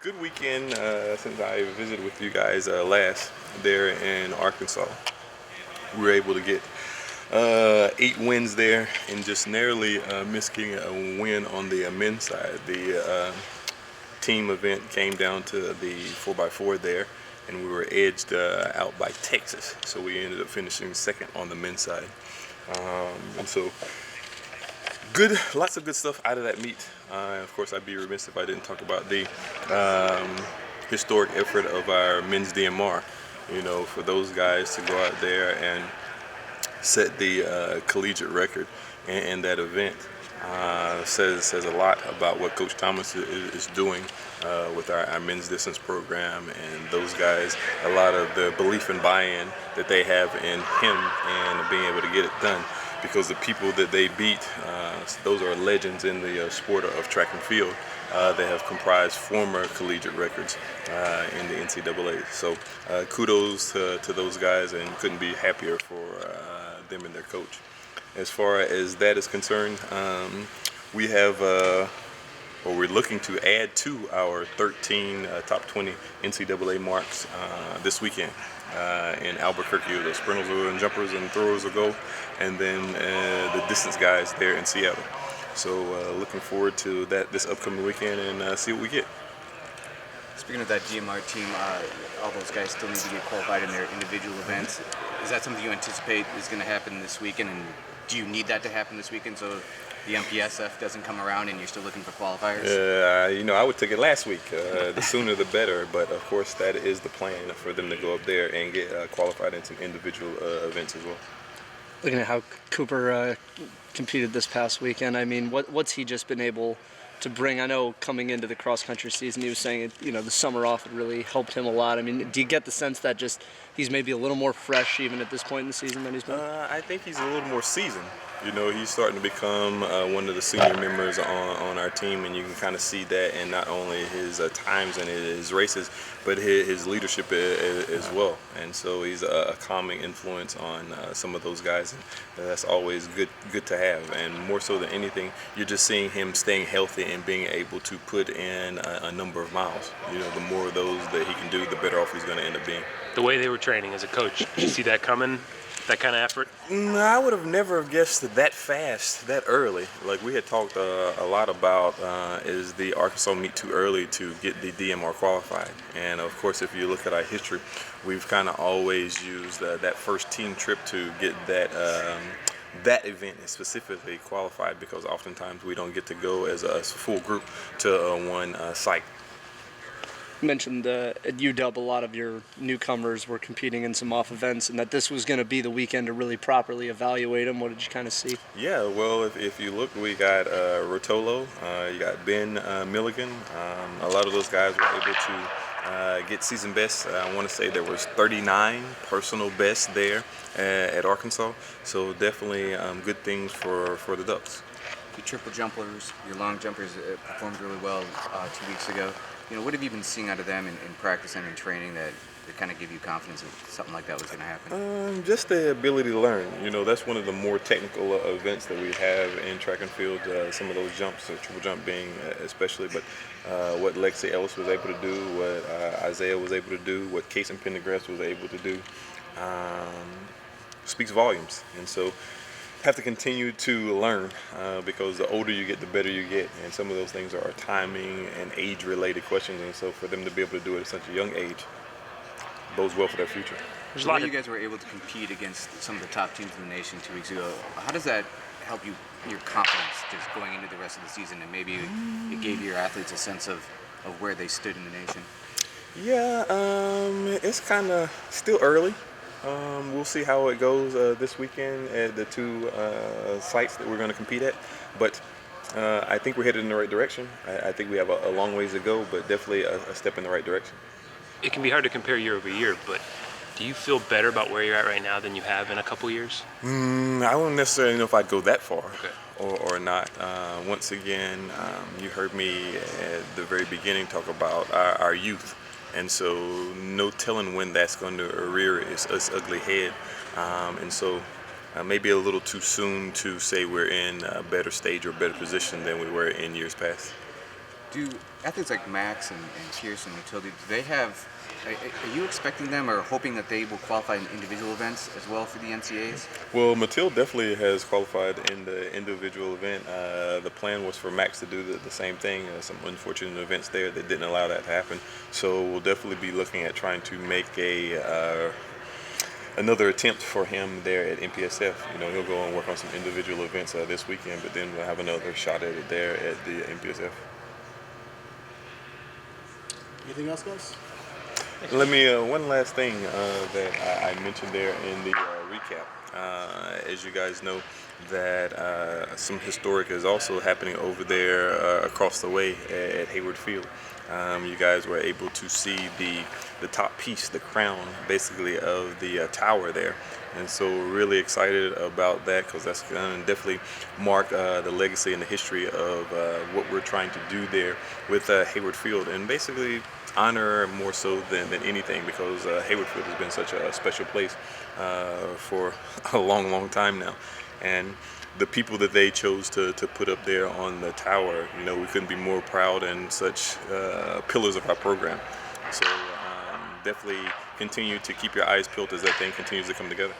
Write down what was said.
Good weekend since I visited with you guys last there in Arkansas. We were able to get 8 wins there and just narrowly missed getting a win on the men's side. The team event came down to the 4x4 there, and we were edged out by Texas. So we ended up finishing second on the men's side. And so good, lots of good stuff out of that meet. Of course, I'd be remiss if I didn't talk about the historic effort of our men's DMR. You know, for those guys to go out there and set the collegiate record in that event says a lot about what Coach Thomas is doing with our men's distance program, and those guys, a lot of the belief and buy-in that they have in him and being able to get it done. Because the people that they beat, those are legends in the sport of track and field. They have comprised former collegiate records in the NCAA. So kudos to those guys, and couldn't be happier for them and their coach. As far as that is concerned, we have, or we're looking to add to our 13 top 20 NCAA marks this weekend. In Albuquerque, the sprinters and jumpers and throwers will go, and then the distance guys there in Seattle. So looking forward to that this upcoming weekend and see what we get. Speaking of that GMR team, all those guys still need to get qualified in their individual events. Is that something you anticipate is going to happen this weekend, and do you need that to happen this weekend so the MPSF doesn't come around and you're still looking for qualifiers? I would take it last week. The sooner the better, but of course that is the plan for them to go up there and get qualified in some individual events as well. Looking at how Cooper competed this past weekend, I mean, what's he just been able to bring? I know coming into the cross-country season, he was saying, the summer off had really helped him a lot. I mean, do you get the sense that just he's maybe a little more fresh even at this point in the season than he's been? I think he's a little more seasoned. He's starting to become one of the senior members on our team, and you can kind of see that in not only his times and his races, but his leadership as well. And so he's a calming influence on some of those guys, and that's always good to have. And more so than anything, you're just seeing him staying healthy and being able to put in a number of miles. The more of those that he can do, the better off he's going to end up being. The way they were training as a coach, did you see that coming? That kind of effort? I would have never guessed that fast, that early. Like we had talked a lot about, is the Arkansas meet too early to get the DMR qualified? And of course, if you look at our history, we've kind of always used that first team trip to get that event is specifically qualified, because oftentimes we don't get to go as a full group to one site. You mentioned at UW a lot of your newcomers were competing in some off events, and that this was going to be the weekend to really properly evaluate them. What did you kind of see? Yeah, well, if you look, we got Rotolo, you got Ben Milligan. A lot of those guys were able to get season best. I want to say there was 39 personal bests there at Arkansas. So definitely good things for the Ducks. Your triple jumpers, your long jumpers performed really well 2 weeks ago. What have you been seeing out of them in practice and in training that kind of give you confidence that something like that was going to happen? Just the ability to learn. That's one of the more technical events that we have in track and field. Some of those jumps, triple jump being especially, but what Lexi Ellis was able to do, what Isaiah was able to do, what Kason Pendergrass was able to do, speaks volumes. And so have to continue to learn because the older you get, the better you get, and some of those things are timing and age-related questions, and so for them to be able to do it at such a young age bodes well for their future. The way you guys were able to compete against some of the top teams in the nation 2 weeks ago, how does that help you, your confidence just going into the rest of the season, and maybe it gave your athletes a sense of where they stood in the nation? Yeah, it's kind of still early. We'll see how it goes this weekend at the two sites that we're going to compete at. But I think we're headed in the right direction. I think we have a long ways to go, but definitely a step in the right direction. It can be hard to compare year over year, but do you feel better about where you're at right now than you have in a couple years? I wouldn't necessarily know if I'd go that far. Okay. Or not. Once again, you heard me at the very beginning talk about our youth. And so no telling when that's going to rear its ugly head. And so maybe a little too soon to say we're in a better stage or better position than we were in years past. Do athletes like Max and Pearson and Tildy, do they have? Are you expecting them or hoping that they will qualify in individual events as well for the NCAAs? Well, Mathilde definitely has qualified in the individual event. The plan was for Max to do the same thing. Some unfortunate events there that didn't allow that to happen. So we'll definitely be looking at trying to make another attempt for him there at MPSF. You know, he'll go and work on some individual events this weekend, but then we'll have another shot at it there at the MPSF. Anything else, guys? Let me one last thing that I mentioned there in the recap. As you guys know, that some historic is also happening over there across the way at Hayward Field. You guys were able to see the top piece, the crown, basically, of the tower there. And so we're really excited about that because that's going to definitely mark the legacy and the history of what we're trying to do there with Hayward Field, and basically honor more so than anything, because Hayward Field has been such a special place for a long, long time now. And the people that they chose to put up there on the tower, you know, we couldn't be more proud and such pillars of our program. So definitely continue to keep your eyes peeled as that thing continues to come together.